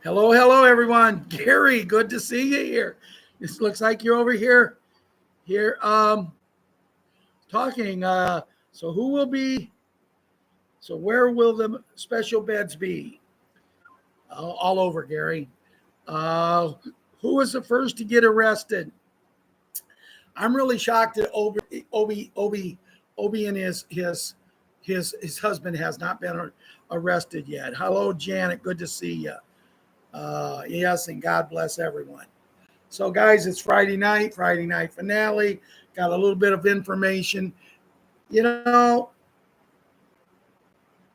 Hello, hello, everyone. Gary, good to see you here. This looks like you're over here, talking. So who will be? So where will the special beds be? All over, Gary. Uh, who was the first to get arrested? I'm really shocked that Obi and his husband has not been arrested yet. Hello, Janet. Good to see you. Yes, and God bless everyone. So, guys, it's Friday night finale. Got a little bit of information. You know,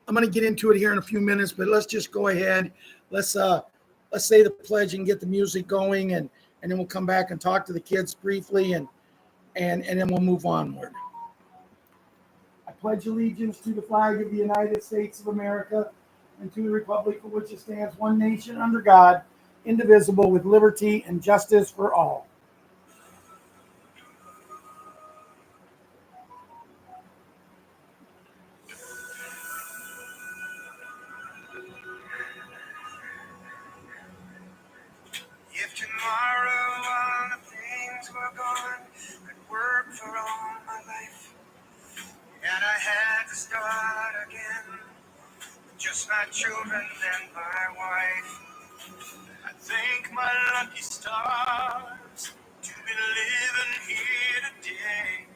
I'm going to get into it here in a few minutes, but let's just go ahead. Let's uh, let's say the pledge and get the music going, and then we'll come back and talk to the kids briefly, and then we'll move onward. I pledge allegiance to the flag of the United States of America and to the republic for which it stands, one nation under God, indivisible, with liberty and justice for all. If tomorrow all the things were gone, I'd work for all my life, and I had to start again, with just my children and my wife. I thank my lucky stars to be living here today,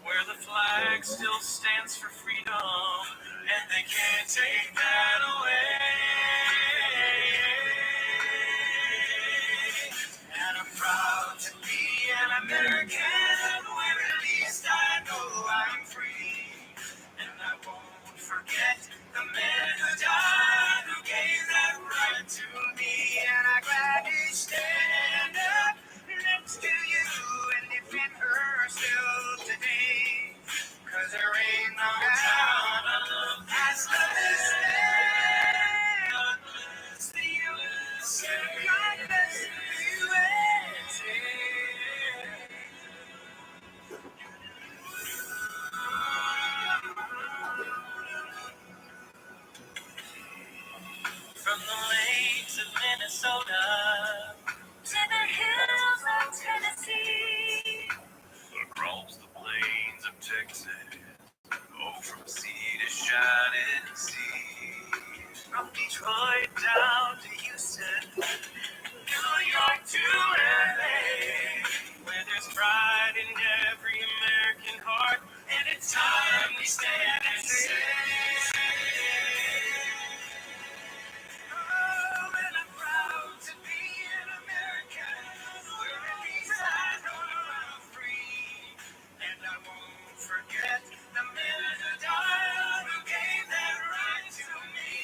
where the flag still stands for freedom, and they can't take that away. And I'm proud to be an American, where at least I know I'm free. And I won't forget the men who died, who gave that right to me. And I gladly stand up next to you and defend her still today. 'Cause there ain't no doubt as love is there. God bless the USA. God bless the USA. From the lakes of Minnesota to the hills of Tennessee, across the plains of Texas, oh, from sea to shining sea, from Detroit down to Houston, New York to LA, where there's pride in every American heart, and it's time we stand and say, oh, and I'm proud to be an American, where at least I know I'm free, and I won't forget the men who died, who gave that right to me,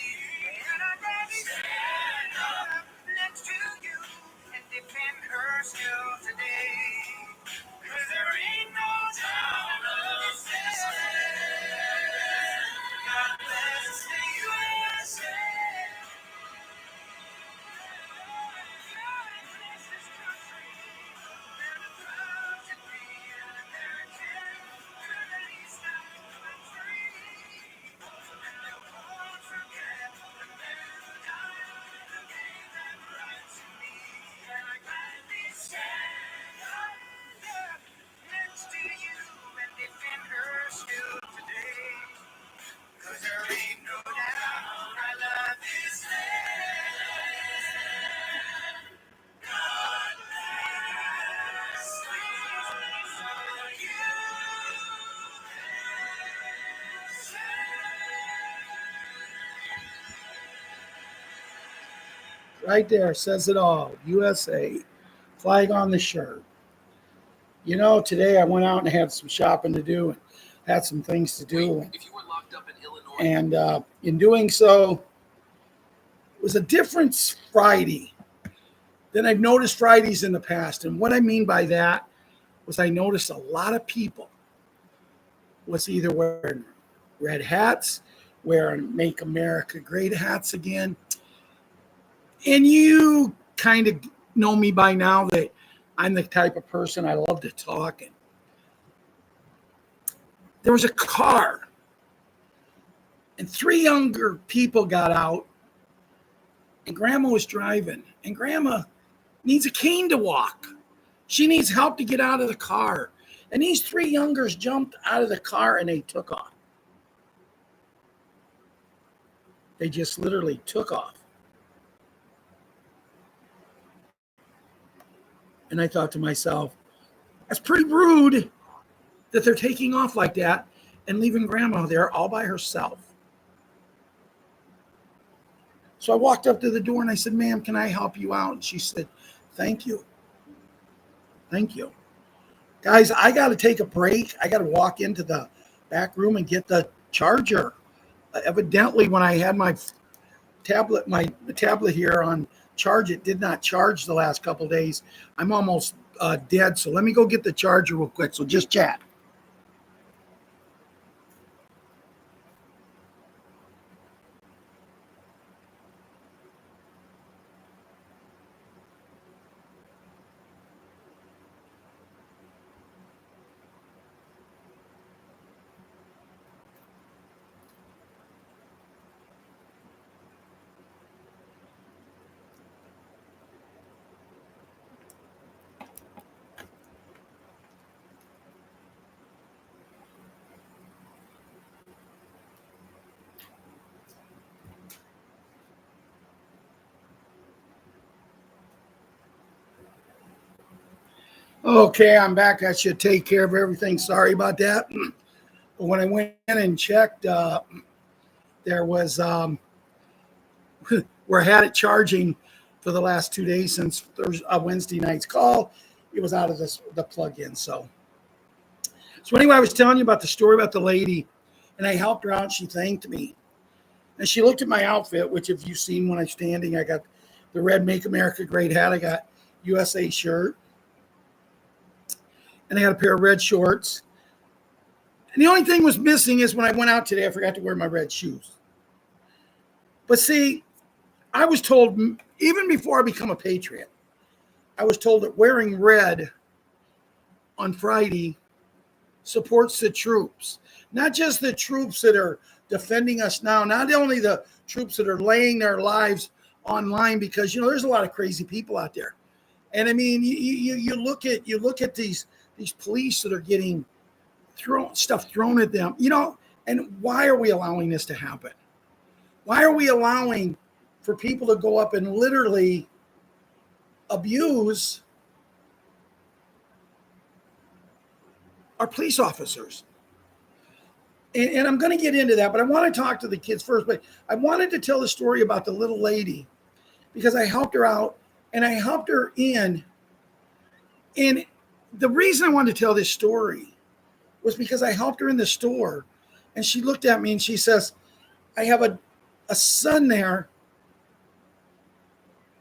and I'm ready to stand up next to you and defend her still today, 'cause there ain't no doubt of this land. God bless the USA. There ain't no doubt I love this land. God bless Right there says it all. USA, flag on the shirt. You know, today I went out and had some shopping to do and had some things to do. If you were locked up in Illinois, And in doing so, it was a different Friday than I've noticed Fridays in the past. And what I mean by that was I noticed a lot of people was either wearing red hats, wearing Make America Great hats again. And you kind of know me by now that I'm the type of person I love to talk. And there was a car, and three younger people got out, And Grandma was driving, and Grandma needs a cane to walk. She needs help to get out of the car. And these three youngers jumped out of the car and they took off. They just literally took off. And I thought to myself, that's pretty rude that they're taking off like that and leaving Grandma there all by herself. So I walked up to the door and I said, ma'am, can I help you out? And she said, thank you. Thank you. Guys, I got to take a break. I got to walk into the back room and get the charger. Evidently, when I had my tablet here on charge, it did not charge the last couple of days. I'm almost dead. So let me go get the charger real quick. So just chat. Okay, I'm back. That should take care of everything. Sorry about that. But when I went in and checked, there was we're had it charging for the last 2 days since Thursday, Wednesday night's call. It was out of the plug-in. So anyway, I was telling you about the story about the lady, and I helped her out. She thanked me, and she looked at my outfit, which if you've seen when I'm standing, I got the red "Make America Great" hat. I got USA shirt, and I got a pair of red shorts. And the only thing was missing is when I went out today, I forgot to wear my red shoes. But see, I was told, even before I become a Patriot, I was told that wearing red on Friday supports the troops. Not just the troops that are defending us now, not only the troops that are laying their lives online, because, there's a lot of crazy people out there. And I mean, you look at these police that are getting stuff thrown at them, and why are we allowing this to happen? Why are we allowing for people to go up and literally abuse our police officers? And I'm going to get into that, but I want to talk to the kids first. But I wanted to tell the story about the little lady because I helped her out and I helped her in. And the reason I wanted to tell this story was because I helped her in the store. And she looked at me and she says, I have a son there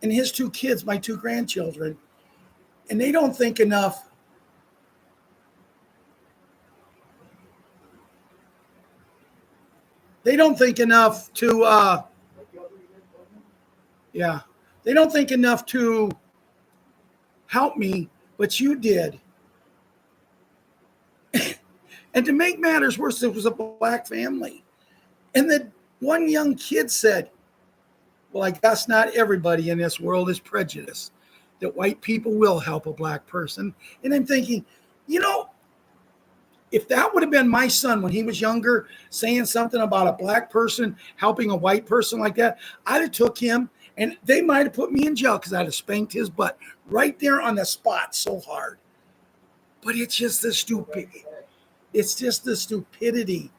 and his two kids, my two grandchildren, and they don't think enough. They don't think enough to, they don't think enough to help me, but you did. And to make matters worse, it was a black family. And the one young kid said, well, I guess not everybody in this world is prejudiced, that white people will help a black person. And I'm thinking, if that would have been my son when he was younger, saying something about a black person helping a white person like that, I'd have took him and they might have put me in jail because I'd have spanked his butt right there on the spot so hard. But it's just the stupidity. It's just the stupidity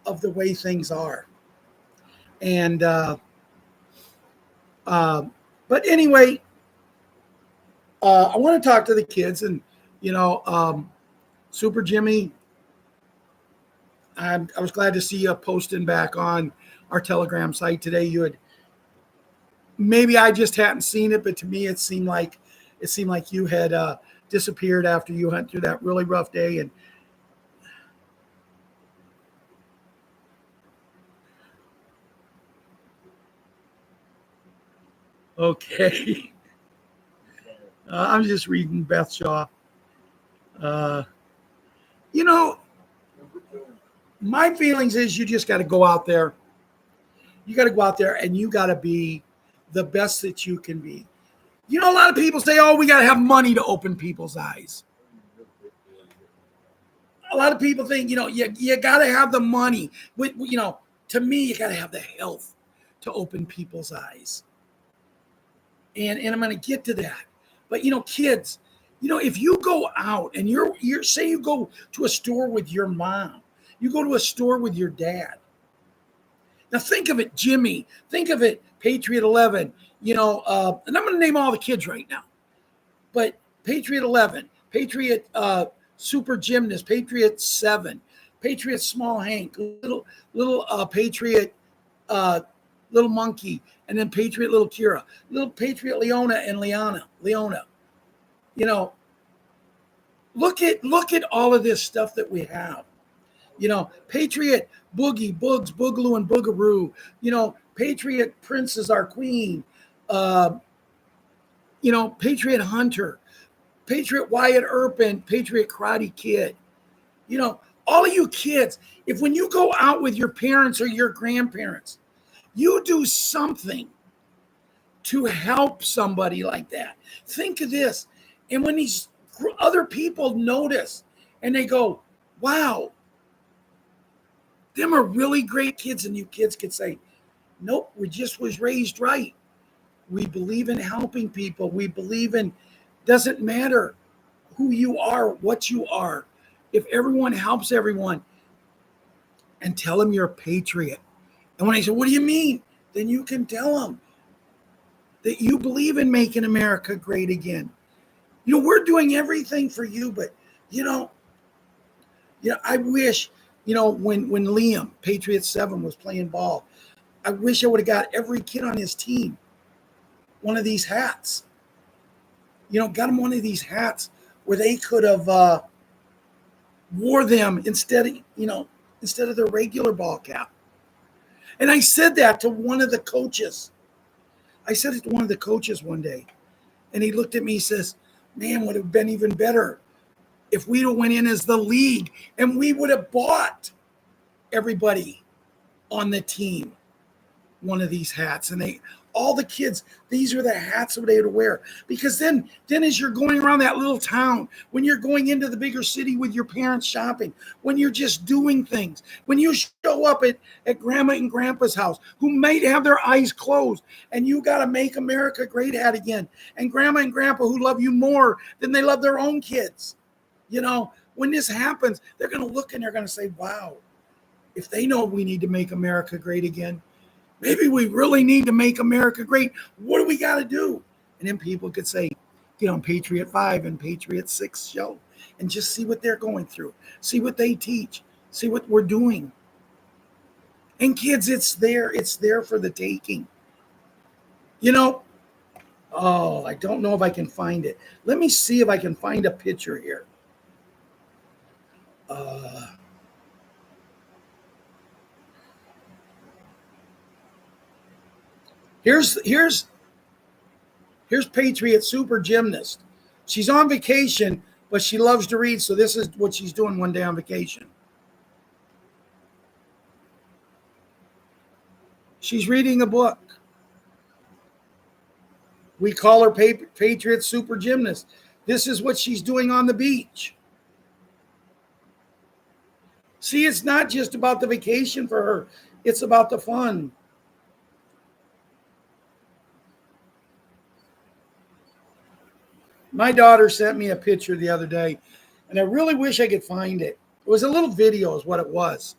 of the way things are. And, but anyway, I want to talk to the kids and, Super Jimmy, I was glad to see you posting back on our Telegram site today. Maybe I just hadn't seen it, but to me, it seemed like you had disappeared after you went through that really rough day. And okay, I'm just reading Beth Shaw. My feelings is you just got to go out there. You got to go out there and you got to be the best that you can be. You know, a lot of people say, oh, we got to have money to open people's eyes. A lot of people think, you got to have the money. To me, you got to have the health to open people's eyes. And I'm going to get to that. But, kids, if you go out and you're say you go to a store with your mom, you go to a store with your dad. Now think of it, Jimmy. Think of it, Patriot 11. And I'm going to name all the kids right now. But Patriot 11, Patriot Super Gymnast, Patriot 7, Patriot Small Hank, little Patriot Little Monkey, and then Patriot Little Kira, little Patriot Leona and Leona. Look at all of this stuff that we have. Patriot Boogie, Boogs, Boogaloo, and Boogaroo. Patriot Princess, our queen. Patriot Hunter, Patriot Wyatt Earp, Patriot Karate Kid. All of you kids, if when you go out with your parents or your grandparents, you do something to help somebody like that. Think of this. And when these other people notice and they go, wow, them are really great kids. And you kids could say, nope, we just was raised right. We believe in helping people. We believe in, doesn't matter who you are, what you are. If everyone helps everyone, and tell them you're a patriot. And when I say, what do you mean? Then you can tell them that you believe in making America great again. We're doing everything for you, but I wish, when Liam, Patriot 7, was playing ball, I wish I would have got every kid on his team one of these hats. Got them one of these hats where they could have wore them instead of their regular ball cap. And I said that to one of the coaches. I said it to one of the coaches one day. And he looked at me and says, man, would have been even better if we'd have went in as the league and we would have bought everybody on the team one of these hats. And all the kids, these are the hats that they had to wear. Because then as you're going around that little town, when you're going into the bigger city with your parents shopping, when you're just doing things, when you show up at grandma and grandpa's house, who might have their eyes closed, and you got to make America great hat again, and grandma and grandpa who love you more than they love their own kids. When this happens, they're going to look and they're going to say, wow, if they know we need to make America great again, maybe we really need to make America great. What do we got to do? And then people could say, get on Patriot 5 and Patriot 6 show and just see what they're going through. See what they teach. See what we're doing. And kids, it's there. It's there for the taking. I don't know if I can find it. Let me see if I can find a picture here. Here's Patriot Super Gymnast. She's on vacation, but she loves to read, so this is what she's doing one day on vacation. She's reading a book. We call her Patriot Super Gymnast. This is what she's doing on the beach. See, it's not just about the vacation for her. It's about the fun. My daughter sent me a picture the other day, and I really wish I could find it. It was a little video is what it was.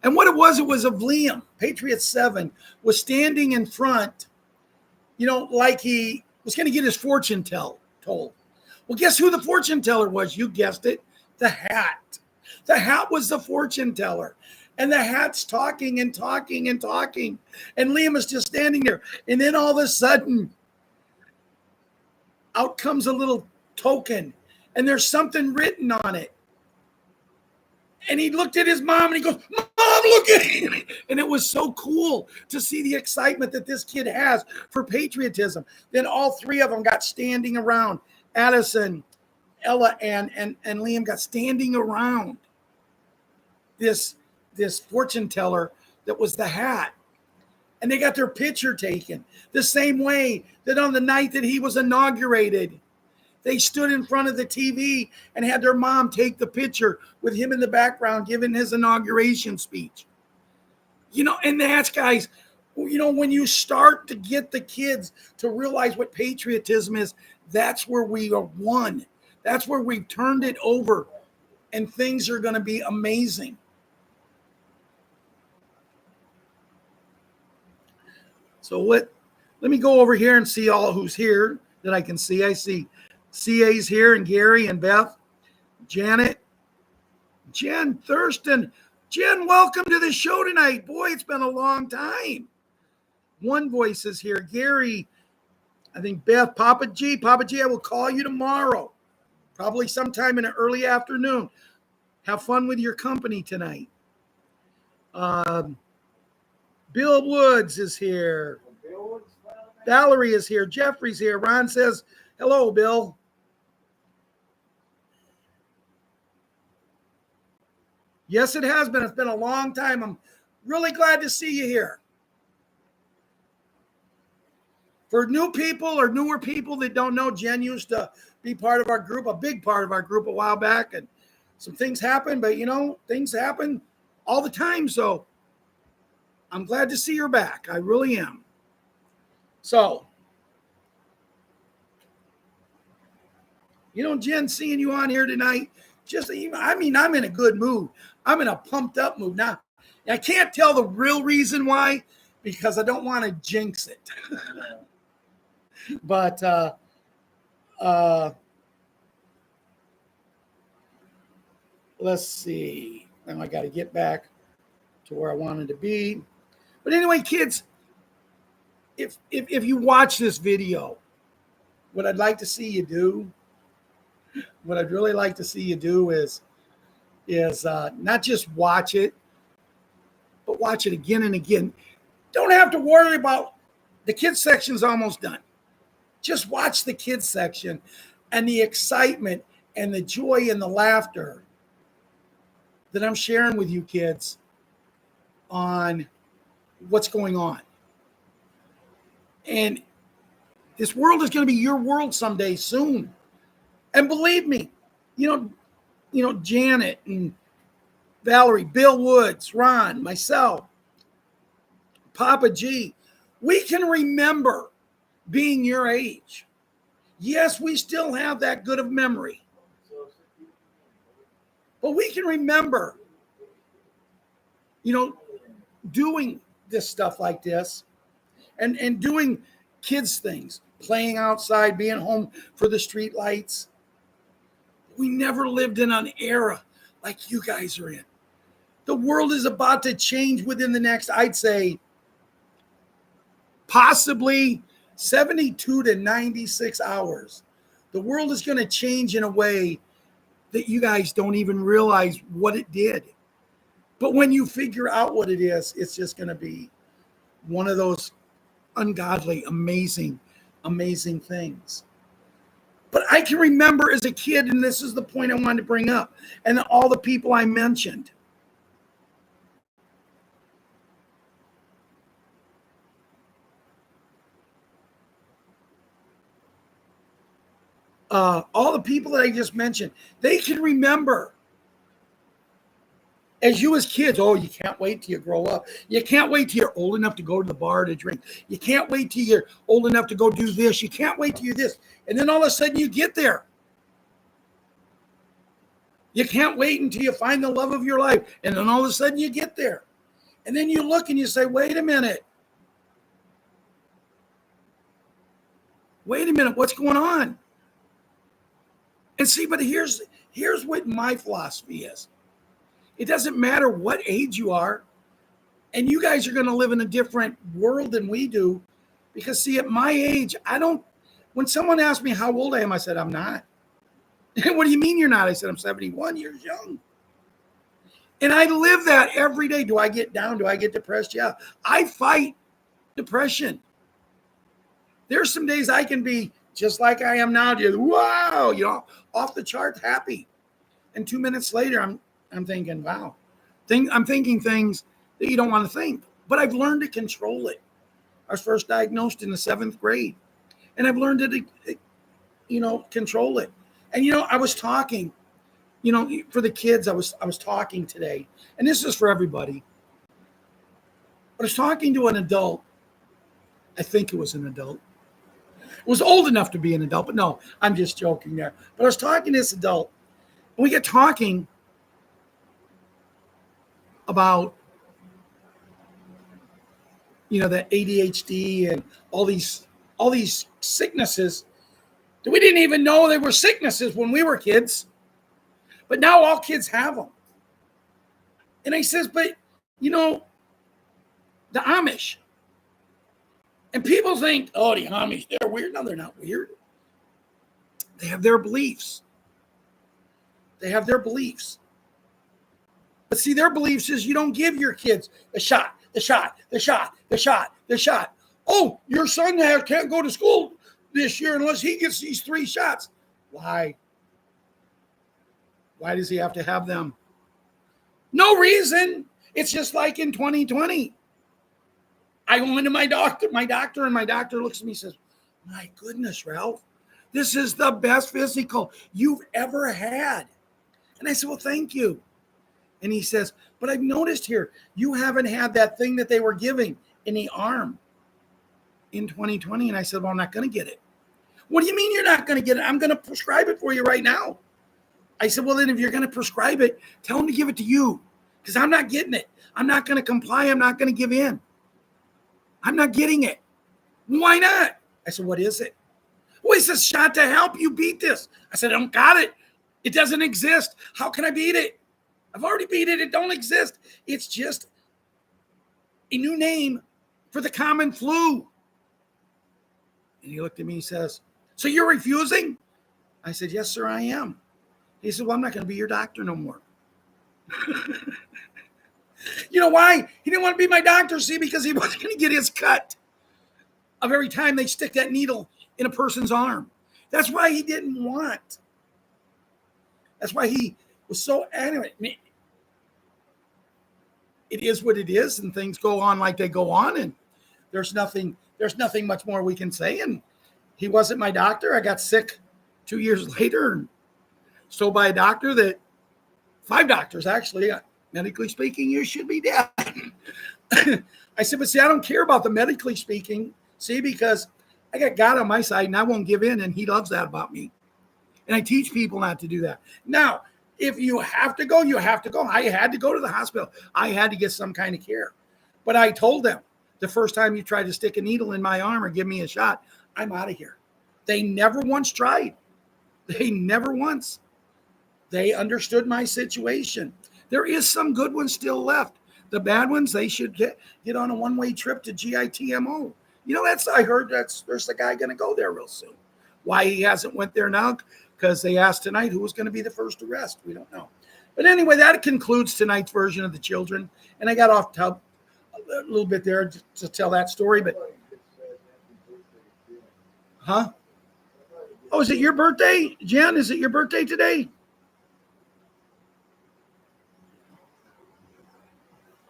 And what it was of Liam, Patriot 7, was standing in front, like he was going to get his fortune told. Well, guess who the fortune teller was? You guessed it, the hat. The hat was the fortune teller. And the hat's talking and talking and talking. And Liam is just standing there. And then all of a sudden, out comes a little token. And there's something written on it. And he looked at his mom and he goes, Mom, look at it. And it was so cool to see the excitement that this kid has for patriotism. Then all three of them got standing around. Addison, Ella, and Liam got standing around this fortune teller that was the hat. And they got their picture taken. The same way that on the night that he was inaugurated, they stood in front of the TV and had their mom take the picture with him in the background giving his inauguration speech. And that's, guys, when you start to get the kids to realize what patriotism is, that's where we are won. That's where we've turned it over, and things are going to be amazing. So let me go over here and see all who's here that I can see. I see CA's here, and Gary and Beth, Janet, Jen, Thurston. Jen, welcome to the show tonight. Boy, it's been a long time. One Voice is here. Gary, I think Beth, Papa G, I will call you tomorrow, probably sometime in the early afternoon. Have fun with your company tonight. Bill Woods is here. Valerie is here. Jeffrey's here. Ron says, hello, Bill. Yes, it has been. It's been a long time. I'm really glad to see you here. For new people or newer people that don't know, Jen used to be part of our group, a big part of our group a while back, and some things happen, but things happen all the time. So I'm glad to see her back. I really am. So, Jen, seeing you on here tonight, I'm in a good mood. I'm in a pumped up mood. Now, I can't tell the real reason why, because I don't want to jinx it. But let's see. Now I got to get back to where I wanted to be. But anyway, kids, if you watch this video, what I'd like to see you do, what I'd really like to see you do is not just watch it, but watch it again and again. Don't have to worry about the kids section's almost done. Just watch the kids section and the excitement and the joy and the laughter that I'm sharing with you kids on what's going on. And this world is going to be your world someday soon. And believe me, Janet and Valerie, Bill Woods, Ron, myself, Papa G, we can remember being your age. Yes, we still have that good of memory. But we can remember, doing this stuff like this and doing kids things, playing outside, being home for the street lights. We never lived in an era like you guys are in. The world is about to change within the next, I'd say, possibly 72 to 96 hours. The world is going to change in a way that you guys don't even realize what it did. But when you figure out what it is, it's just going to be one of those ungodly, amazing, amazing things. But I can remember as a kid, and this is the point I wanted to bring up, and all the people I mentioned. All the people that I just mentioned, they can remember as you as kids, you can't wait till you grow up. You can't wait till you're old enough to go to the bar to drink. You can't wait till you're old enough to go do this. You can't wait till you this. And then all of a sudden you get there. You can't wait until you find the love of your life. And then all of a sudden you get there. And then you look and you say, wait a minute. What's going on? And see, but here's what my philosophy is. It doesn't matter what age you are. And you guys are going to live in a different world than we do. Because see, at my age, when someone asked me how old I am, I said, I'm not. What do you mean you're not? I said, I'm 71 years young. And I live that every day. Do I get down? Do I get depressed? Yeah. I fight depression. There's some days I can be just like I am now, just wow, off the chart happy. And 2 minutes later, I'm thinking, wow. I'm thinking things that you don't want to think. But I've learned to control it. I was first diagnosed in the 7th grade, and I've learned to, control it. And I was talking, for the kids. I was talking today, and this is for everybody. I was talking to an adult. I think it was an adult. It was old enough to be an adult, but no, I'm just joking there. But I was talking to this adult, and we get talking about the ADHD and all these sicknesses that we didn't even know they were sicknesses when we were kids, but now all kids have them. And I says, but the Amish, and people think, oh, the Amish, they're weird. No, they're not weird. They have their beliefs. But see, their beliefs is you don't give your kids the shot. Oh, your son can't go to school this year unless he gets these 3 shots. Why? Why does he have to have them? No reason. It's just like in 2020. I went to my doctor, and my doctor looks at me and says, my goodness, Ralph, this is the best physical you've ever had. And I said, well, thank you. And he says, but I've noticed here, you haven't had that thing that they were giving in the arm in 2020. And I said, well, I'm not going to get it. What do you mean you're not going to get it? I'm going to prescribe it for you right now. I said, well, then if you're going to prescribe it, tell them to give it to you, because I'm not getting it. I'm not going to comply. I'm not going to give in. I'm not getting it. Why not? I said, what is it? Well, it's a shot to help you beat this. I said, I don't got it. It doesn't exist. How can I beat it? I've already beat it. It don't exist. It's just a new name for the common flu. And he looked at me and says, so you're refusing? I said, yes, sir, I am. He said, well, I'm not going to be your doctor no more. You know why? He didn't want to be my doctor, see, because he wasn't going to get his cut of every time they stick that needle in a person's arm. That's why he didn't want. That's why he was so adamant. It is what it is, and things go on like they go on, and there's nothing much more we can say. And he wasn't my doctor. I got sick 2 years later, and so by a doctor that 5 doctors actually, medically speaking, you should be dead. I said, but see, I don't care about the medically speaking, see, because I got God on my side and I won't give in, and he loves that about me. And I teach people not to do that. Now, if you have to go, you have to go. I had to go to the hospital. I had to get some kind of care. But I told them, the first time you try to stick a needle in my arm or give me a shot, I'm out of here. They never once tried. They never once. They understood my situation. There is some good ones still left. The bad ones, they should get on a one-way trip to GITMO. I heard there's a guy going to go there real soon. Why he hasn't went there now? Because they asked tonight who was going to be the first arrest. We don't know. But anyway, that concludes tonight's version of the children. And I got off a little bit there to tell that story. But, huh? Oh, is it your birthday, Jen? Is it your birthday today?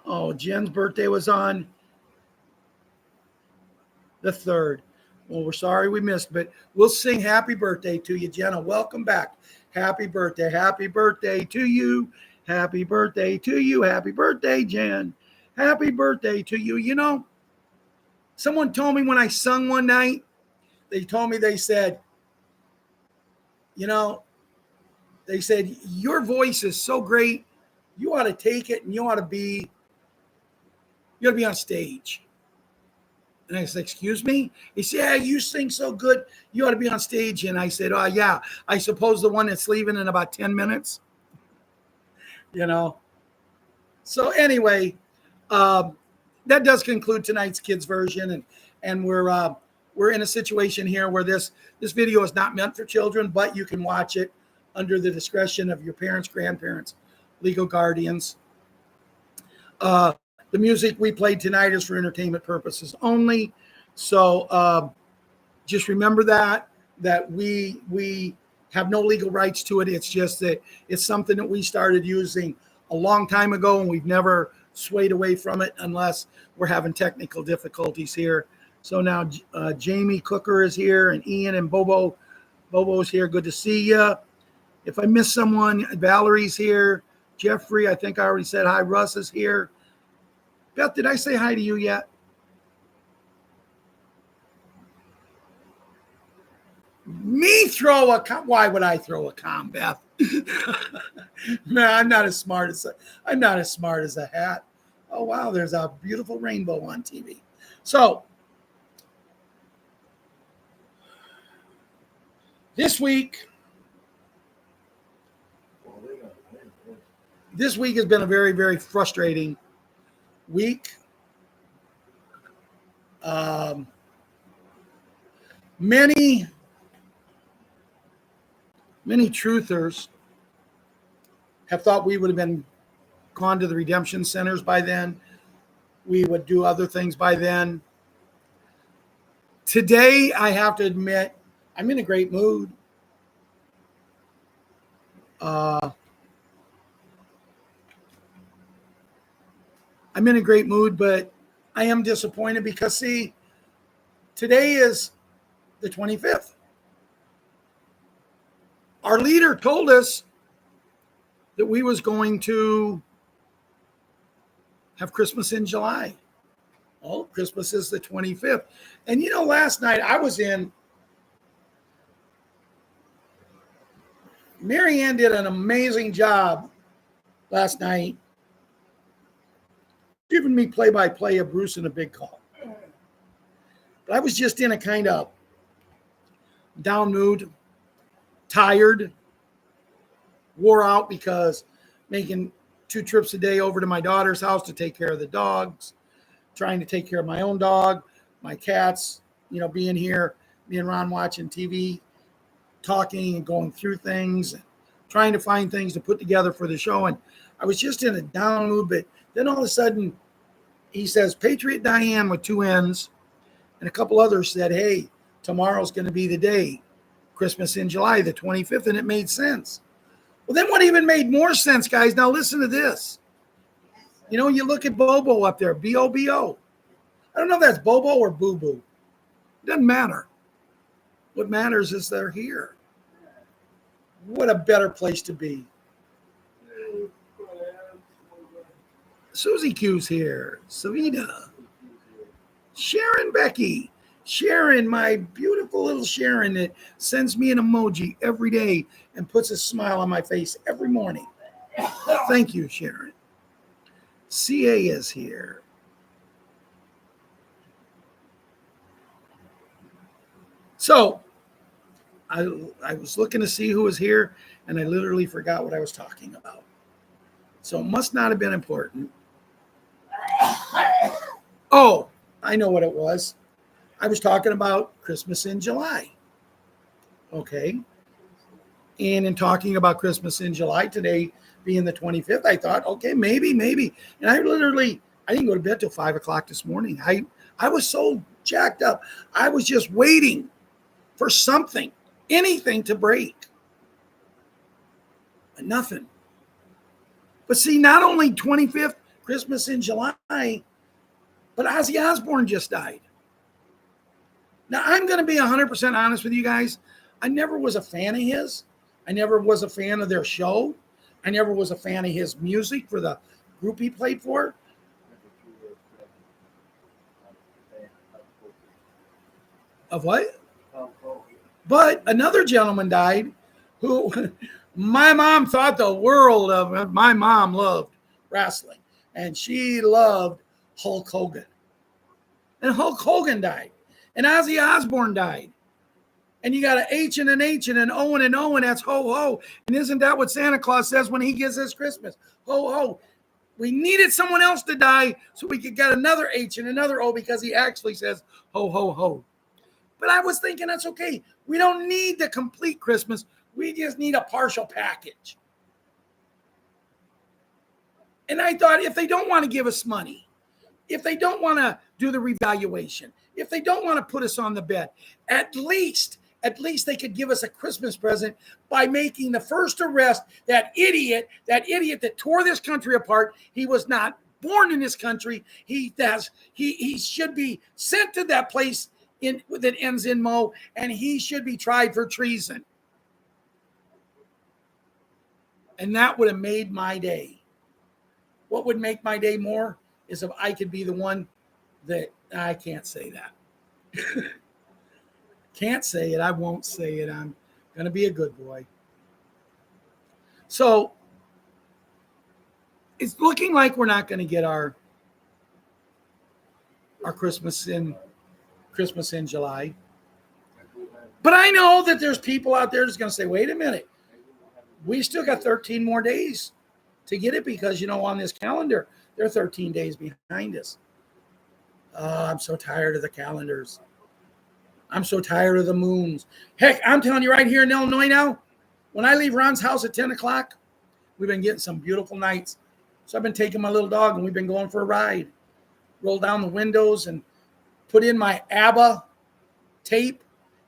Oh, Jen's birthday was on the 3rd. Well, we're sorry we missed, but we'll sing happy birthday to you, Jenna. Welcome back. Happy birthday. Happy birthday to you. Happy birthday to you. Happy birthday, Jen. Happy birthday to you. Someone told me when I sung one night, they said, your voice is so great. You ought to take it and you ought to be on stage. And I said, excuse me? He said, yeah, you sing so good. You ought to be on stage. And I said, oh, yeah, I suppose the one that's leaving in about 10 minutes. So anyway, that does conclude tonight's kids version. And we're in a situation here where this video is not meant for children, but you can watch it under the discretion of your parents, grandparents, legal guardians. The music we played tonight is for entertainment purposes only. So just remember that we have no legal rights to it. It's just that it's something that we started using a long time ago, and we've never swayed away from it unless we're having technical difficulties here So now Jamie Cooker is here, and Ian and Bobo. Bobo's here. Good to see you. If I miss someone, Valerie's here. Jeffrey, I think I already said hi. Russ is here. Beth, did I say hi to you yet? Me throw a why would I throw a com, Beth? Man, I'm not as smart as a hat. Oh wow, there's a beautiful rainbow on TV. So this week has been a very, very frustrating week. Many truthers have thought we would have been gone to the redemption centers by then. We would do other things by then. Today, I have to admit, I'm in a great mood. I'm in a great mood, but I am disappointed because, see, today is the 25th. Our leader told us that we was going to have Christmas in July. Oh, Christmas is the 25th. And you know, last night I was in, Marianne did an amazing job last night giving me play-by-play of Bruce and a big call. But I was just in a kind of down mood, tired, wore out because making 2 trips a day over to my daughter's house to take care of the dogs, trying to take care of my own dog, my cats, you know, being here, me and Ron watching TV, talking and going through things, and trying to find things to put together for the show. And I was just in a down mood, but then all of a sudden he says, Patriot Diane with 2 N's, and a couple others said, hey, tomorrow's going to be the day, Christmas in July, the 25th, and it made sense. Well, then what even made more sense, guys, now listen to this. You know, you look at Bobo up there, B-O-B-O. I don't know if that's Bobo or Boo-Boo. It doesn't matter. What matters is they're here. What a better place to be. Susie Q's here. Savita. Sharon Becky. Sharon, my beautiful little Sharon that sends me an emoji every day and puts a smile on my face every morning. Thank you, Sharon. CA is here. So I was looking to see who was here, and I literally forgot what I was talking about. So it must not have been important. Oh, I know what it was. I was talking about Christmas in July. Okay. And in talking about Christmas in July, today being the 25th, I thought, okay, maybe. And I didn't go to bed till 5 o'clock this morning. I was so jacked up. I was just waiting for something, anything to break. But nothing. But see, not only 25th, Christmas in July, but Ozzy Osbourne just died. Now, I'm going to be 100% honest with you guys. I never was a fan of his. I never was a fan of their show. I never was a fan of his music for the group he played for. Of what? But another gentleman died who my mom thought the world of. My mom loved wrestling, and she loved Hulk Hogan. And Hulk Hogan died. And Ozzy Osbourne died. And you got an H and an H and an O and an O, and that's ho ho. And isn't that what Santa Claus says when he gives us Christmas? Ho ho. We needed someone else to die so we could get another H and another O because he actually says ho ho ho. But I was thinking that's okay. We don't need the complete Christmas. We just need a partial package. And I thought if they don't want to give us money, if they don't want to do the revaluation, if they don't want to put us on the bed, at least they could give us a Christmas present by making the first arrest, that idiot that tore this country apart. He was not born in this country. He should be sent to that place that ends in Mo, and he should be tried for treason. And that would have made my day. What would make my day more is if I could be the one that I can't say that. Can't say it. I won't say it. I'm going to be a good boy. So it's looking like we're not going to get our Christmas in July. But I know that there's people out there that's going to say, wait a minute. We still got 13 more days to get it because, on this calendar, they're 13 days behind us. I'm so tired of the calendars. I'm so tired of the moons. Heck, I'm telling you right here in Illinois now, when I leave Ron's house at 10 o'clock, we've been getting some beautiful nights. So I've been taking my little dog and we've been going for a ride. Roll down the windows and put in my ABBA tape.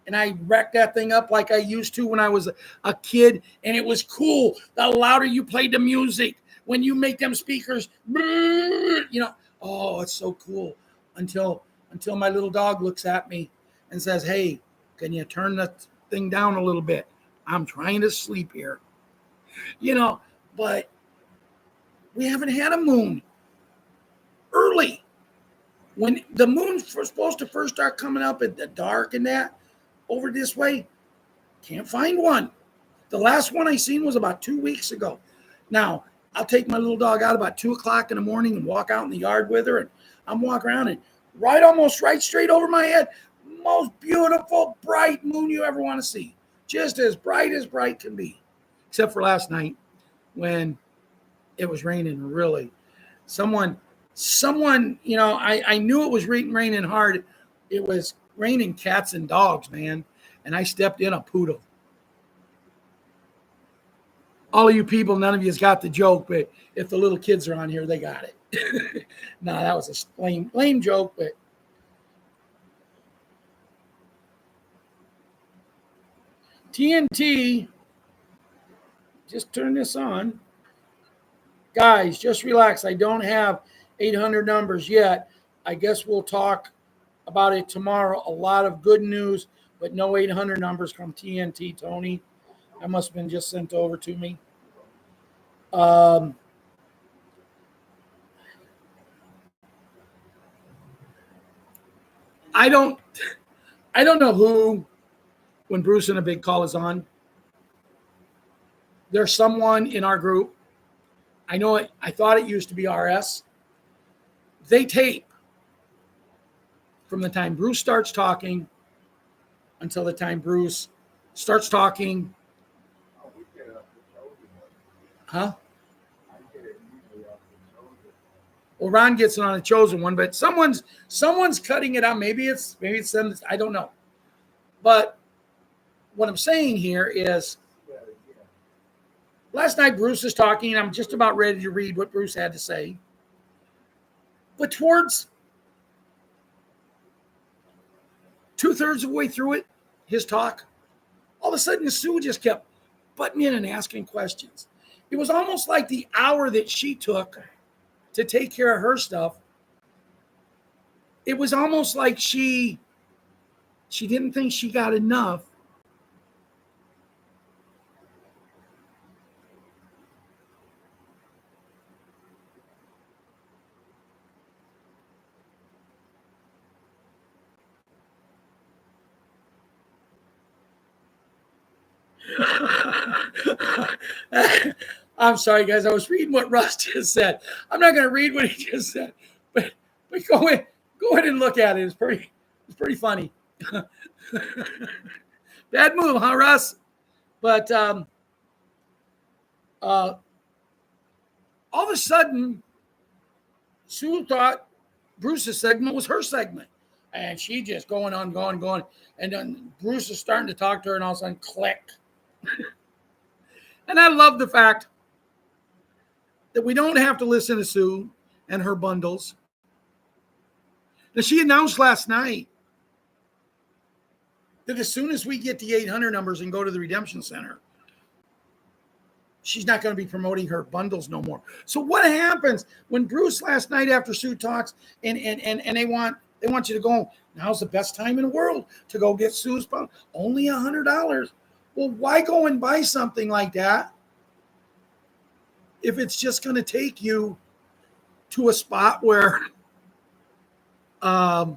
And I wrecked that thing up like I used to when I was a kid. And it was cool. The louder you played the music, when you make them speakers, oh, it's so cool. Until my little dog looks at me and says, hey, can you turn the thing down a little bit? I'm trying to sleep here. But we haven't had a moon early. When the moon's supposed to first start coming up at the dark and that, over this way, can't find one. The last one I seen was about 2 weeks ago. Now, I'll take my little dog out about 2 o'clock in the morning and walk out in the yard with her, and I'm walking around and almost right straight over my head, most beautiful, bright moon you ever want to see. Just as bright can be. Except for last night when it was raining really. Someone, I knew it was raining hard. It was raining cats and dogs, man. And I stepped in a poodle. All of you people, none of you's got the joke, but if the little kids are on here, they got it. No, that was a lame joke, but TNT, just turn this on. Guys, just relax. I don't have 800 numbers yet. I guess we'll talk about it tomorrow. A lot of good news, but no 800 numbers from TNT, Tony. That must have been just sent over to me. I don't know who, when Bruce and a Big Call is on, there's someone in our group. I know it. I thought it used to be RS. They tape from the time Bruce starts talking until the time Bruce starts talking. Huh? Well, Ron gets it on a chosen one, but someone's cutting it out. Maybe it's them. I don't know. But what I'm saying here is, last night Bruce is talking, and I'm just about ready to read what Bruce had to say. But towards 2/3 of the way through it, his talk, all of a sudden Sue just kept butting in and asking questions. It was almost like the hour that she took to take care of her stuff. It was almost like she didn't think she got enough. I'm sorry, guys. I was reading what Russ just said. I'm not going to read what he just said, but go ahead and look at it. It's pretty funny. Bad move, huh, Russ? But all of a sudden, Sue thought Bruce's segment was her segment, and she just going on, and then Bruce is starting to talk to her, and all of a sudden, click. And I love the fact that we don't have to listen to Sue and her bundles. Now, she announced last night that as soon as we get the 800 numbers and go to the Redemption Center, she's not going to be promoting her bundles no more. So what happens when Bruce last night after Sue talks and they want you to go, now's the best time in the world to go get Sue's bundle, only $100. Well, why go and buy something like that if it's just going to take you to a spot where why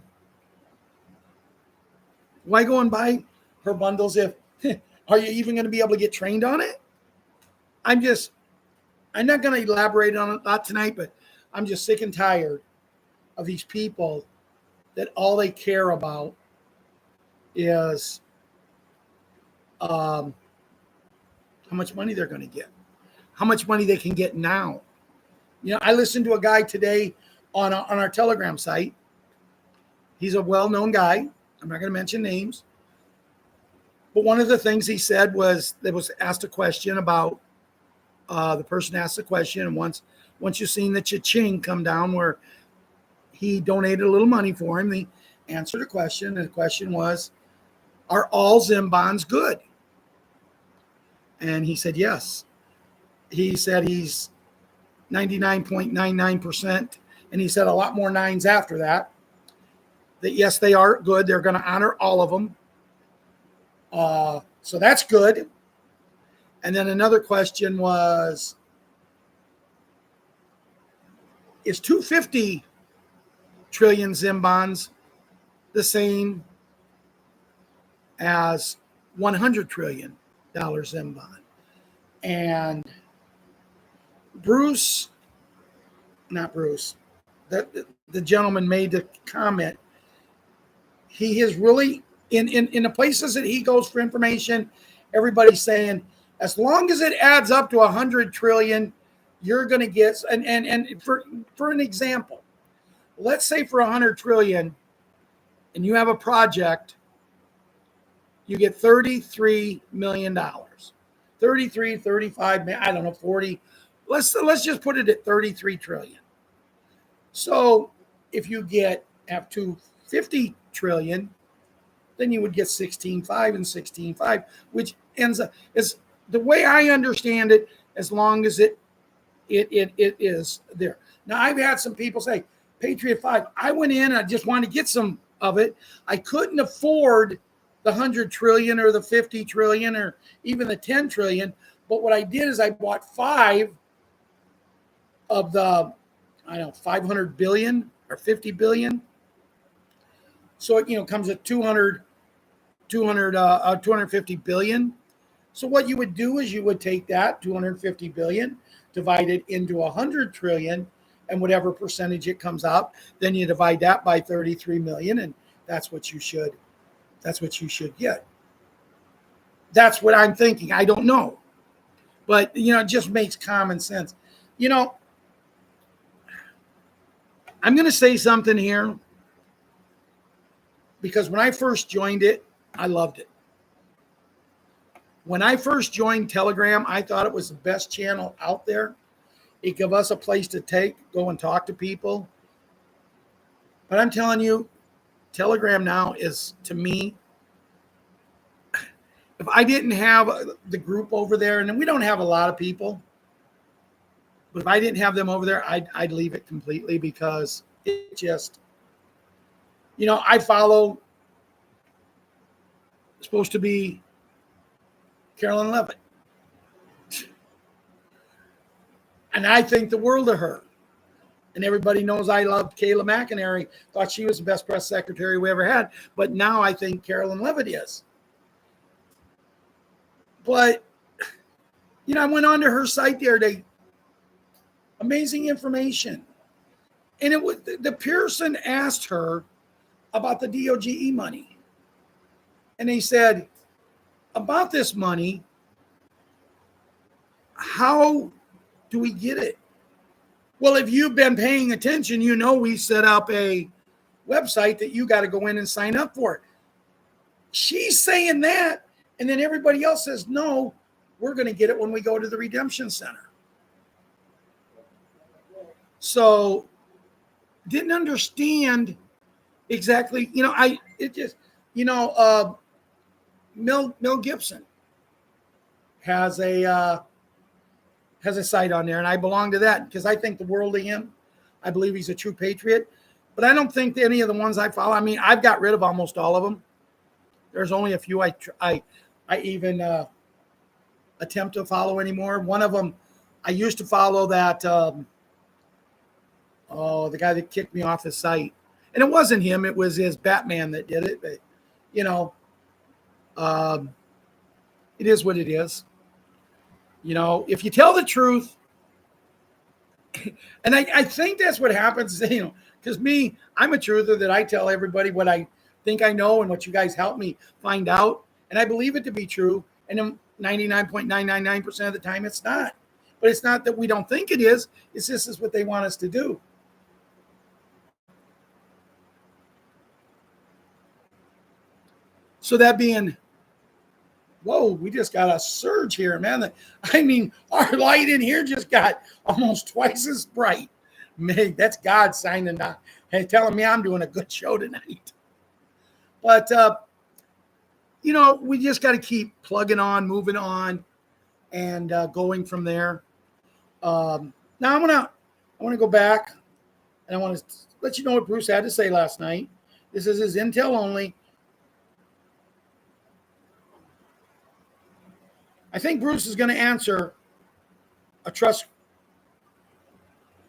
go and buy her bundles if are you even going to be able to get trained on it? I'm not going to elaborate on it a lot tonight, but I'm just sick and tired of these people that all they care about is how much money they're going to get, how much money they can get now. You know, I listened to a guy today on our Telegram site. He's a well-known guy. I'm not going to mention names. But one of the things he said was, there was asked a question about, the person asked the question, and once you've seen the cha-ching come down where he donated a little money for him, he answered a question, and the question was, are all Zim bonds good? And he said yes. He said he's 99.99%, and he said a lot more nines after that, that yes, they are good. They're going to honor all of them. So that's good. And then another question was, is 250 trillion Zim bonds the same as $100 trillion Zim bond? And the gentleman made the comment. He has really, in the places that he goes for information, everybody's saying, as long as it adds up to 100 trillion, you're going to get, and for an example, let's say for 100 trillion, and you have a project, you get $33 million, 33, 35, I don't know, 40. Let's just put it at 33 trillion. So if you have 250 trillion, then you would get 16.5 and 16.5, which ends up, is the way I understand it, as long as it is there. Now, I've had some people say, Patriot 5, I went in, I just wanted to get some of it. I couldn't afford the 100 trillion or the 50 trillion or even the 10 trillion. But what I did is I bought 5 of the, 500 billion or 50 billion. So it, comes at 250 billion. So what you would do is you would take that 250 billion, divide it into 100 trillion, and whatever percentage it comes out, then you divide that by 33 million, and that's what you should get. That's what I'm thinking. I don't know. But it just makes common sense. I'm going to say something here, because when I first joined it, I loved it. When I first joined Telegram, I thought it was the best channel out there. It gave us a place to go and talk to people. But I'm telling you, Telegram now is, to me, if I didn't have the group over there, and we don't have a lot of people, but if I didn't have them over there, I'd leave it completely, because it just, I follow, supposed to be Carolyn Levitt. And I think the world of her. And everybody knows I loved Kayla McInerney. Thought she was the best press secretary we ever had. But now I think Carolyn Levitt is. But, I went onto her site the other day. Amazing information. And it was, the Pearson asked her about the DOGE money. And they said, about this money, how do we get it? Well, if you've been paying attention, we set up a website that you got to go in and sign up for. She's saying that, and then everybody else says, no, we're going to get it when we go to the Redemption Center. So, didn't understand exactly, Mel Gibson has a has a site on there, and I belong to that because I think the world of him. I believe he's a true patriot, but I don't think that any of the ones I follow. I mean, I've got rid of almost all of them. There's only a few I even attempt to follow anymore. One of them, I used to follow that. The guy that kicked me off his site, and it wasn't him. It was his Batman that did it. But you know, it is what it is. You know, if you tell the truth, and I think that's what happens, you know, because I'm a truther that I tell everybody what I think I know and what you guys help me find out. And I believe it to be true. And then 99.999% of the time it's not. But it's not that we don't think it is. It's just is what they want us to do. So that being, whoa, we just got a surge here, man. I mean, our light in here just got almost twice as bright. Man, that's God signing out. Hey, telling me I'm doing a good show tonight. But, you know, we just got to keep plugging on, moving on, and going from there. Now I want to go back, and I want to let you know what Bruce had to say last night. This is his intel only. I think Bruce is going to answer a trust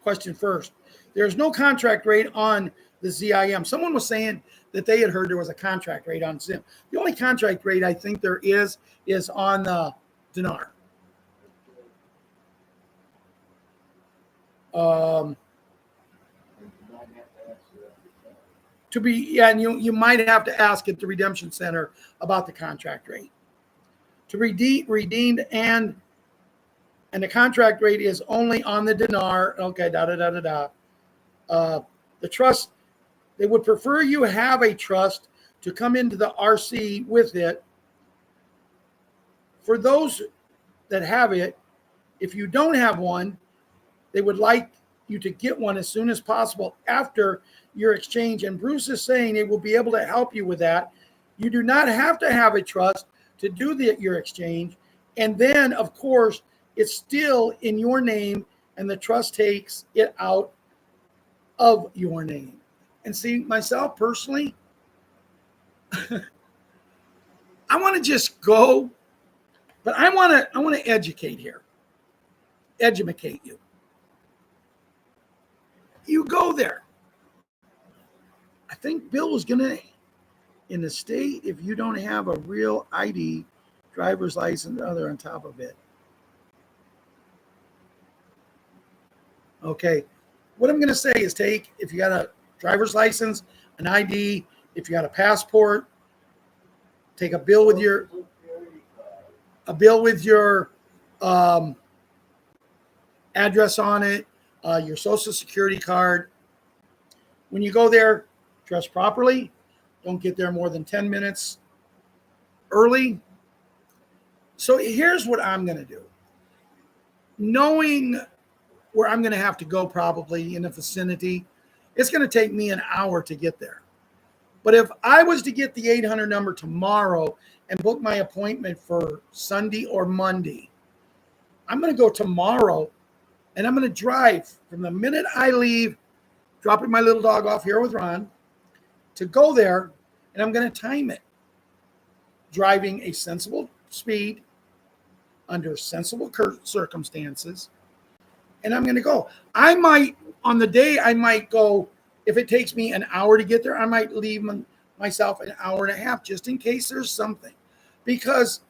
question first. There's no contract rate on the ZIM. Someone was saying that they had heard there was a contract rate on ZIM. The only contract rate I think there is on the dinar. And you might have to ask at the Redemption Center about the contract rate. To redeemed and the contract rate is only on the dinar. Okay, The trust, they would prefer you have a trust to come into the RC with it. For those that have it, if you don't have one, they would like you to get one as soon as possible after your exchange. And Bruce is saying it will be able to help you with that. You do not have to have a trust to do your exchange. And then, of course, it's still in your name, and the trust takes it out of your name. And see, myself personally, I want to just go, but I want to educate here. Educate you. You go there. I think Bill was going to, in the state, if you don't have a real ID, driver's license, other on top of it. Okay. What I'm going to say is if you got a driver's license, an ID, if you got a passport, take a bill with your address on it, your social security card. When you go there, dress properly. Don't get there more than 10 minutes early. So here's what I'm going to do. Knowing where I'm going to have to go probably in the vicinity, it's going to take me an hour to get there. But if I was to get the 800 number tomorrow and book my appointment for Sunday or Monday, I'm going to go tomorrow and I'm going to drive from the minute I leave, dropping my little dog off here with Ron, to go there, and I'm going to time it. Driving a sensible speed under sensible circumstances, and I'm going to go. I might go, if it takes me an hour to get there, I might leave myself an hour and a half just in case there's something. Because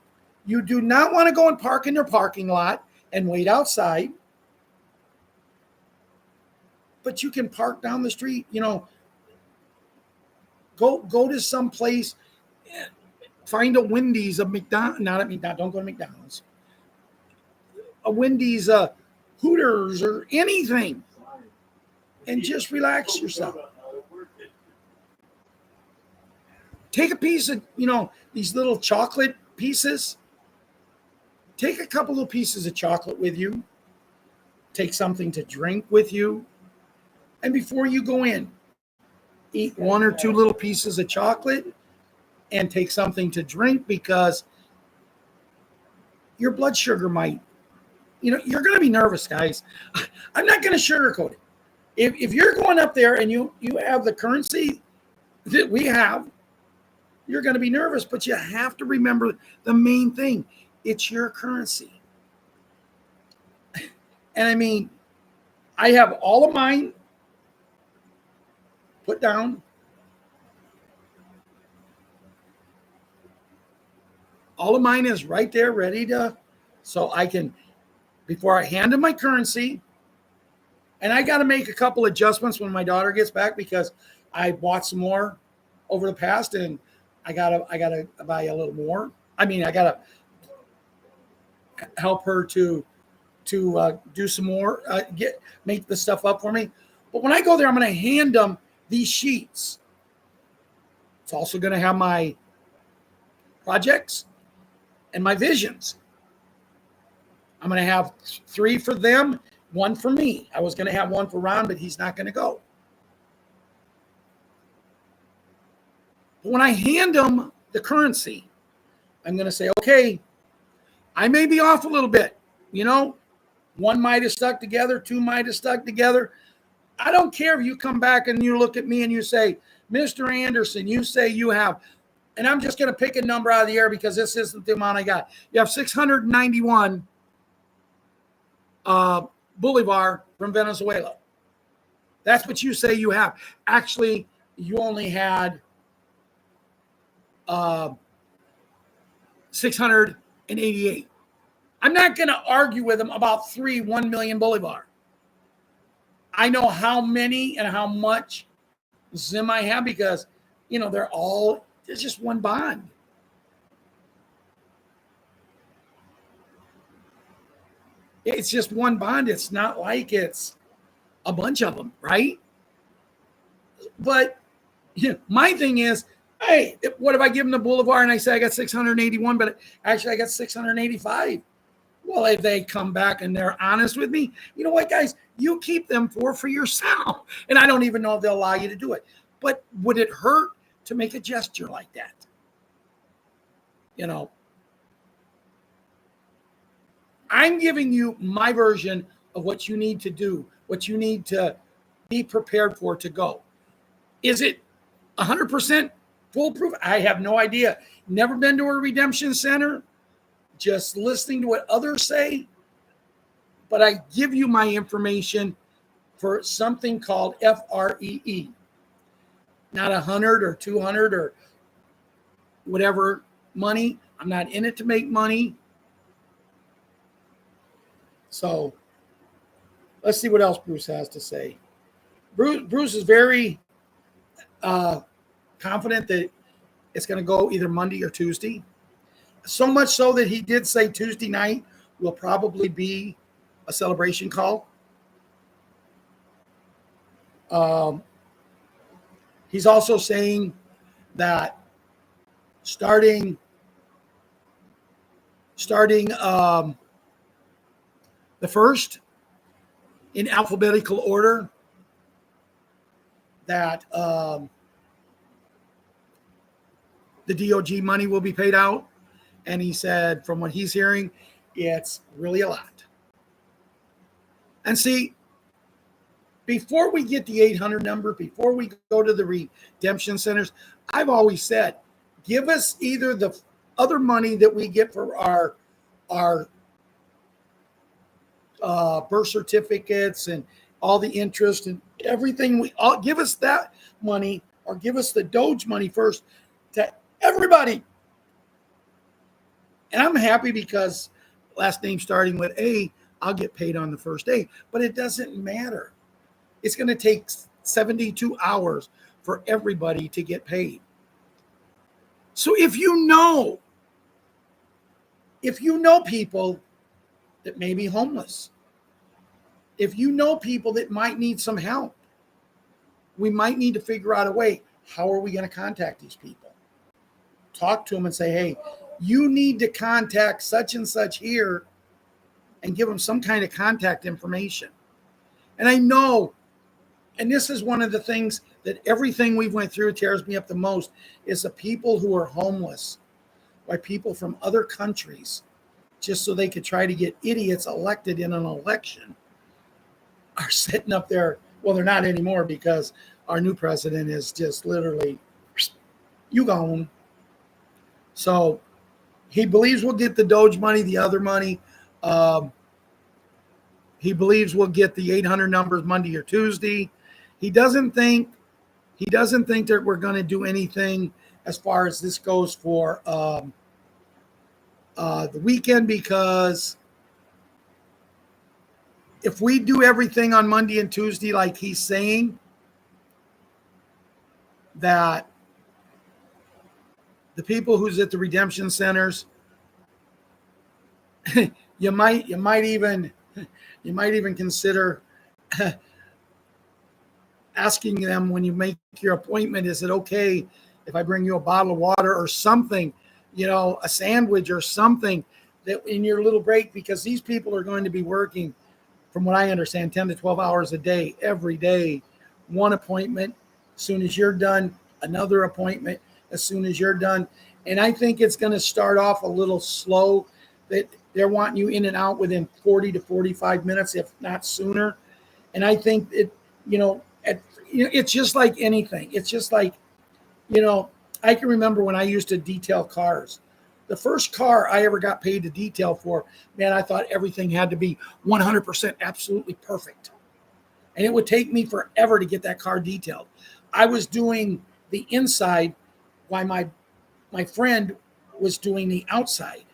you do not want to go and park in their parking lot and wait outside. But you can park down the street, Go to some place, find a Wendy's, a McDonald's, not at McDonald's, don't go to McDonald's. A Wendy's, Hooters, or anything, and just relax yourself. Take a piece of, these little chocolate pieces. Take a couple of pieces of chocolate with you. Take something to drink with you. And before you go in, eat one or two little pieces of chocolate and take something to drink, because your blood sugar might you're going to be nervous, guys. I'm not going to sugarcoat it. If you're going up there and you have the currency that we have, you're going to be nervous, but you have to remember the main thing. It's your currency. And I mean, I have all of mine put down. All of mine is right there ready to, so I can, before I hand them my currency, and I got to make a couple adjustments when my daughter gets back because I bought some more over the past, and I gotta buy a little more. I mean, I gotta help her to do some more, make the stuff up for me. But when I go there, I'm going to hand them these sheets. It's also going to have my projects and my visions. I'm going to have 3 for them, 1 for me. I was going to have 1 for Ron, but he's not going to go. But when I hand them the currency, I'm going to say, okay, I may be off a little bit. 1 might have stuck together, 2 might have stuck together. I don't care if you come back and you look at me and you say, Mr. Anderson, you say you have, and I'm just going to pick a number out of the air because this isn't the amount I got. You have 691 Bolivar from Venezuela. That's what you say you have. Actually, you only had 688. I'm not going to argue with them about 1 million Bolivar. I know how many and how much Zim I have because, there's just one bond. It's just one bond. It's not like it's a bunch of them, right? But my thing is, hey, what if I give them the Bolivar and I say I got 681, but actually I got 685? Well, if they come back and they're honest with me, you know what, guys? You keep them for yourself. And I don't even know if they'll allow you to do it. But would it hurt to make a gesture like that? I'm giving you my version of what you need to do, what you need to be prepared for to go. Is it 100% foolproof? I have no idea. Never been to a redemption center. Just listening to what others say. But I give you my information for something called FREE. Not 100 or 200 or whatever money. I'm not in it to make money. So let's see what else Bruce has to say. Bruce is very confident that it's going to go either Monday or Tuesday. So much so that he did say Tuesday night will probably be a celebration call. He's also saying that starting the first in alphabetical order, that the DOG money will be paid out. And he said, from what he's hearing, it's really a lot. And see, before we get the 800 number, before we go to the redemption centers, I've always said, give us either the other money that we get for our birth certificates and all the interest and everything. Give us that money, or give us the Doge money first to everybody. And I'm happy because last name starting with A, I'll get paid on the first day. But it doesn't matter. It's going to take 72 hours for everybody to get paid. So if you know people that may be homeless, if you know people that might need some help, we might need to figure out a way. How are we going to contact these people? Talk to them and say, hey, you need to contact such and such here, and give them some kind of contact information. And I know, and this is one of the things that everything we've went through tears me up the most, is the people who are homeless by people from other countries just so they could try to get idiots elected in an election are sitting up there. Well, they're not anymore because our new president is just literally, you gone. So he believes we'll get the Doge money, the other money. Um, he believes we'll get the 800 numbers Monday or Tuesday. He doesn't think that we're going to do anything as far as this goes for the weekend, because if we do everything on Monday and Tuesday like he's saying, that the people who's at the redemption centers, you might even consider asking them when you make your appointment, is it okay if I bring you a bottle of water or something, a sandwich or something that in your little break, because these people are going to be working, from what I understand, 10 to 12 hours a day, every day, one appointment. As soon as you're done, another appointment. As soon as you're done. And I think it's going to start off a little slow, that they're wanting you in and out within 40 to 45 minutes, if not sooner. And I think it's just like anything. It's just like, I can remember when I used to detail cars. The first car I ever got paid to detail for, man, I thought everything had to be 100% absolutely perfect. And it would take me forever to get that car detailed. I was doing the inside while my friend was doing the outside.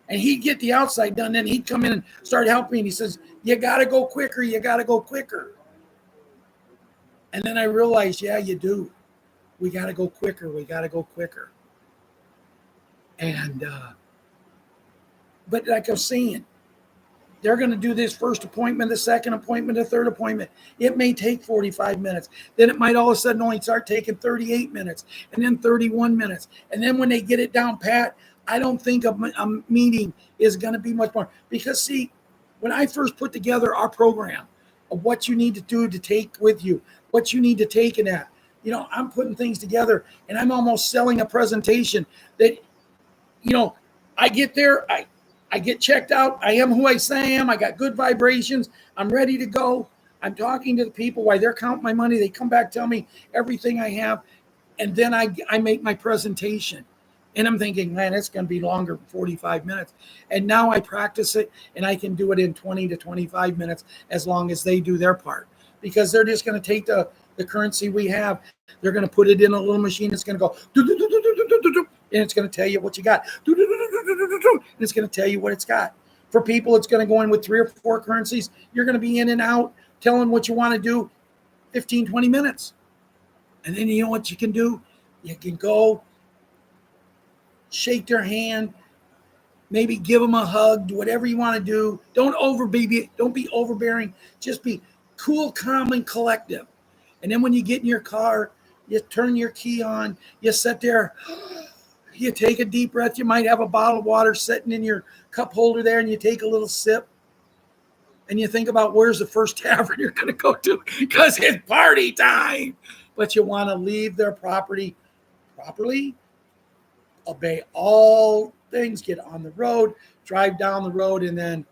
And he'd get the outside done, then he'd come in and start helping me. And he says, you got to go quicker. You got to go quicker. And then I realized, yeah, you do. We got to go quicker. We got to go quicker. And, but like I was saying, they're going to do this first appointment, the second appointment, the third appointment. It may take 45 minutes. Then it might all of a sudden only start taking 38 minutes and then 31 minutes. And then when they get it down pat, I don't think a meeting is going to be much more. Because, see, when I first put together our program of what you need to do to take with you, what you need to take in that, I'm putting things together and I'm almost selling a presentation that, I get there, I get checked out. I am who I say I am. I got good vibrations. I'm ready to go. I'm talking to the people while they're counting my money. They come back, tell me everything I have. And then I make my presentation. And I'm thinking, man, it's going to be longer than 45 minutes. And now I practice it and I can do it in 20 to 25 minutes as long as they do their part. Because they're just going to take the currency we have. They're going to put it in a little machine. It's going to go, and it's going to tell you what you got. And it's going to tell you what it's got. For people, it's going to go in with 3 or 4 currencies. You're going to be in and out, telling what you want to do, 15, 20 minutes. And then you know what you can do? You can go, shake their hand, maybe give them a hug, do whatever you want to do. Don't be overbearing. Just be cool, calm, and collective. And then when you get in your car, you turn your key on, you sit there, you take a deep breath. You might have a bottle of water sitting in your cup holder there, and you take a little sip. And you think about where's the first tavern you're going to go to, because it's party time. But you want to leave their property properly, obey all things, get on the road, drive down the road, and then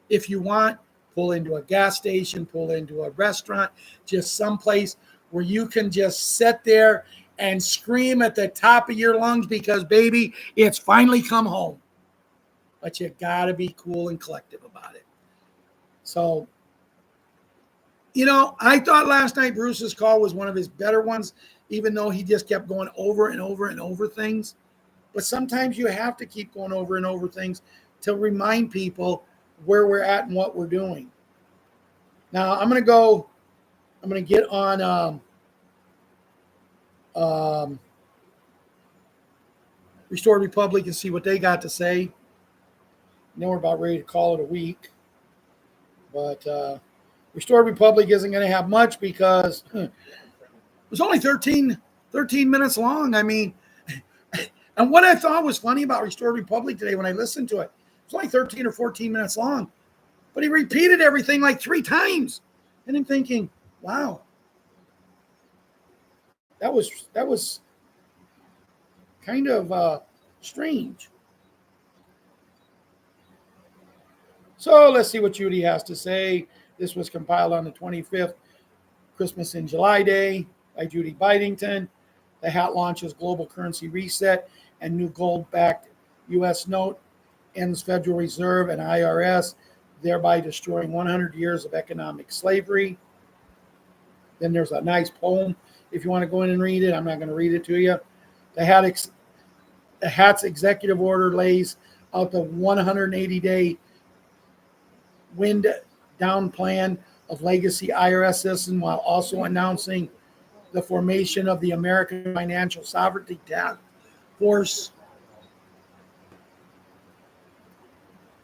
if you want, pull into a gas station, pull into a restaurant, just someplace where you can just sit there and scream at the top of your lungs because, baby, it's finally come home. But you got to be cool and collective about it. So, I thought last night Bruce's call was one of his better ones, even though he just kept going over and over and over things. But sometimes you have to keep going over and over things to remind people where we're at and what we're doing. Now, I'm going to get on Restored Republic and see what they got to say. We're about ready to call it a week. But Restored Republic isn't going to have much because it was only 13 minutes long. I mean, and what I thought was funny about Restored Republic today when I listened to it, it's only 13 or 14 minutes long. But he repeated everything like 3 times. And I'm thinking, wow, that was kind of strange. So let's see what Judy has to say. This was compiled on the 25th, Christmas in July Day, by Judy Bidington. The hat launches global currency reset and new gold-backed U.S. note, ends Federal Reserve and IRS, thereby destroying 100 years of economic slavery. Then there's a nice poem if you want to go in and read it. I'm not going to read it to you. The hat's executive order lays out the 180-day wind down plan of legacy IRS system while also announcing the formation of the American Financial Sovereignty Task Force.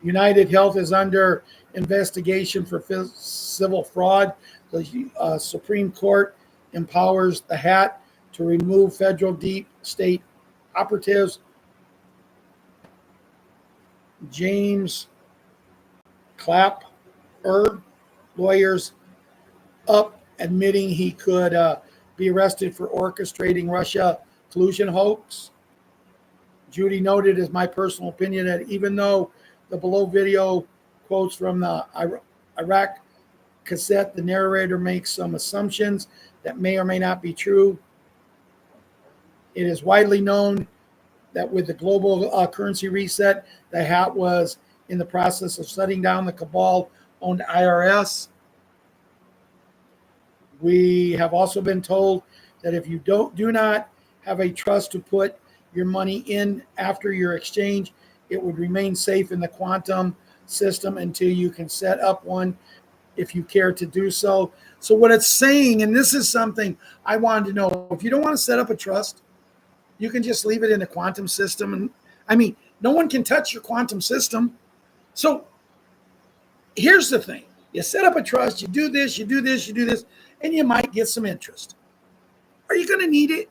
United Health is under investigation for civil fraud. The Supreme Court empowers the hat to remove federal deep state operatives. James Clapper, lawyers up admitting he could be arrested for orchestrating Russia collusion hoax. Judy noted as my personal opinion that even though the below video quotes from the Iraq cassette, the narrator makes some assumptions that may or may not be true. It is widely known that with the global currency reset, the hat was in the process of shutting down the cabal-owned IRS. We have also been told that if you do not have a trust to put your money in after your exchange, it would remain safe in the quantum system until you can set up one if you care to do so. So what it's saying, and this is something I wanted to know, if you don't want to set up a trust, you can just leave it in the quantum system. And I mean, no one can touch your quantum system. So here's the thing. You set up a trust, you do this, you do this, you do this, and you might get some interest. Are you going to need it?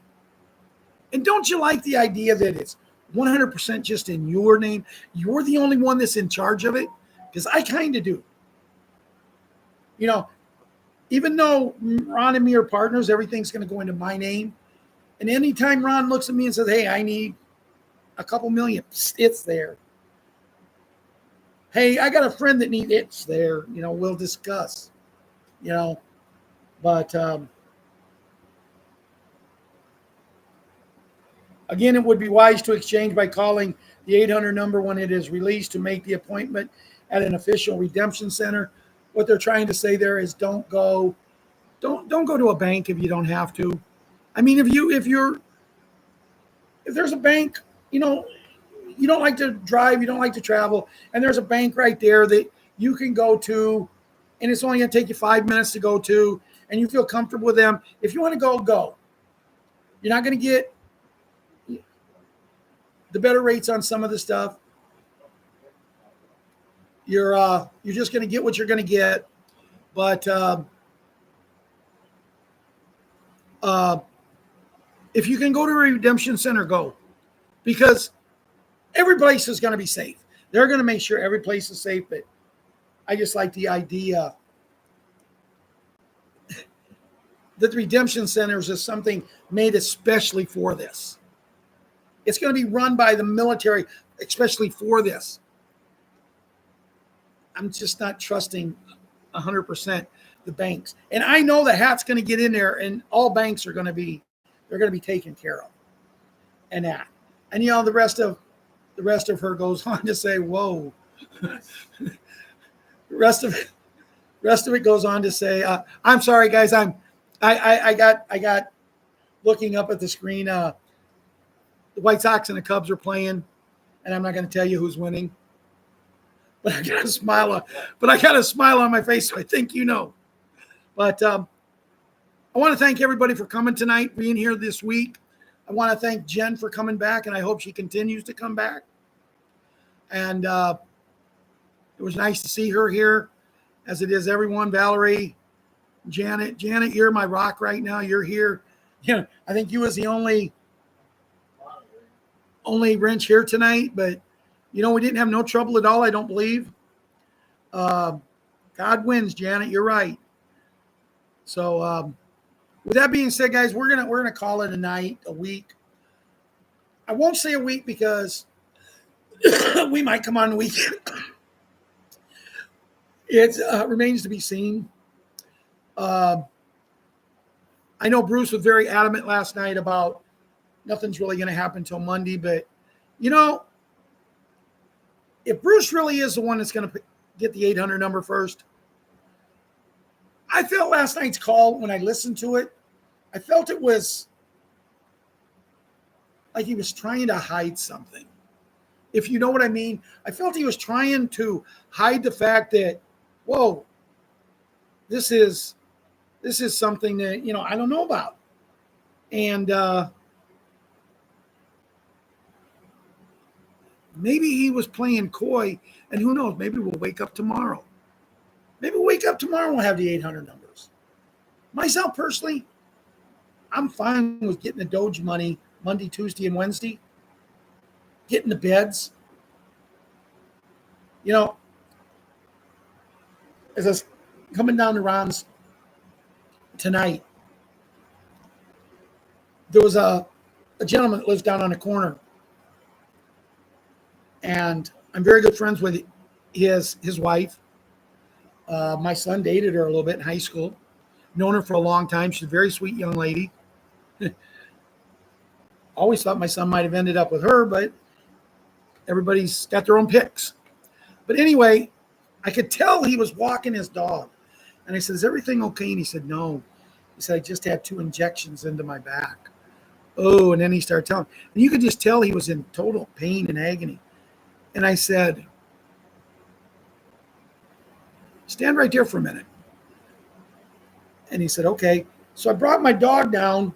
And don't you like the idea that it's 100% just in your name? You're the only one that's in charge of it? Because I kind of do. You know, even though Ron and me are partners, everything's going to go into my name. And anytime Ron looks at me and says, hey, I need a couple million, it's there. Hey, I got a friend that needs it's there. You know, we'll discuss. You know, but again, it would be wise to exchange by calling the 800 number when it is released to make the appointment at an official redemption center. What they're trying to say there is don't go to a bank if you don't have to. I mean, if there's a bank, you know, you don't like to drive, you don't like to travel, and there's a bank right there that you can go to, and it's only going to take you 5 minutes to go to, and you feel comfortable with them. If you want to go, go. You're not going to get the better rates on some of the stuff. You're just going to get what you're going to get. But if you can go to a redemption center, go. Because every place is going to be safe. They're going to make sure every place is safe. But I just like the idea that the redemption centers is something made especially for this. It's going to be run by the military, especially for this. I'm just not trusting 100% the banks. And I know the hat's going to get in there, and all banks are going to be, they're going to be taken care of. And that. And, you know, the rest of her goes on to say, whoa. The rest of it goes on to say, I'm sorry, guys. I got looking up at the screen. The White Sox and the Cubs are playing, and I'm not going to tell you who's winning. But I got a smile on my face, so I think you know. But I want to thank everybody for coming tonight, being here this week. I want to thank Jen for coming back, and I hope she continues to come back. And it was nice to see her here, as it is everyone. Valerie, Janet, you're my rock right now. You're here. You know, I think you was the only wrench here tonight, but you know, we didn't have no trouble at all, I don't believe. God wins, Janet. You're right. So with that being said, guys, we're gonna call it a night, a week. I won't say a week because we might come on the weekend. It remains to be seen. Uh, I know Bruce was very adamant last night about nothing's really going to happen until Monday, but you know, if Bruce really is the one that's going to get the 800 number first, I felt last night's call when I listened to it, I felt it was like he was trying to hide something. If you know what I mean, I felt he was trying to hide the fact that, whoa, this is something that, you know, I don't know about. And maybe he was playing coy, and who knows, maybe we'll wake up tomorrow. Maybe we'll wake up tomorrow and we'll have the 800 numbers. Myself personally, I'm fine with getting the Doge money Monday, Tuesday, and Wednesday, getting the beds. You know, as I was coming down to Ron's tonight, there was a gentleman that lives down on the corner, and I'm very good friends with his wife. My son dated her a little bit in high school. Known her for a long time. She's a very sweet young lady. Always thought my son might have ended up with her, but everybody's got their own picks. But anyway, I could tell he was walking his dog. And I said, is everything okay? And he said, no. He said, I just had 2 injections into my back. Oh, and then he started telling. And you could just tell he was in total pain and agony. And I said, stand right there for a minute. And he said, okay. So I brought my dog down,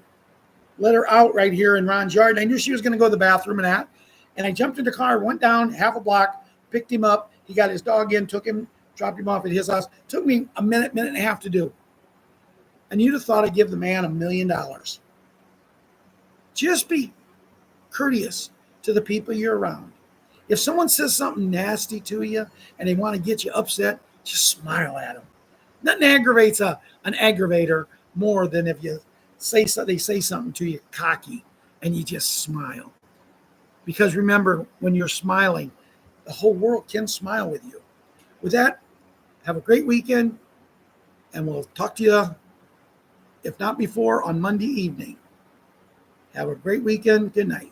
let her out right here in Ron's yard. And I knew she was going to go to the bathroom and that. And I jumped in the car, went down half a block, picked him up. He got his dog in, took him, dropped him off at his house. Took me a minute and a half to do. And you'd have thought I'd give the man $1 million. Just be courteous to the people you're around. If someone says something nasty to you and they want to get you upset, just smile at them. Nothing aggravates an aggravator more than if they say something to you cocky and you just smile. Because remember, when you're smiling, the whole world can smile with you. With that, have a great weekend, and we'll talk to you, if not before, on Monday evening. Have a great weekend. Good night.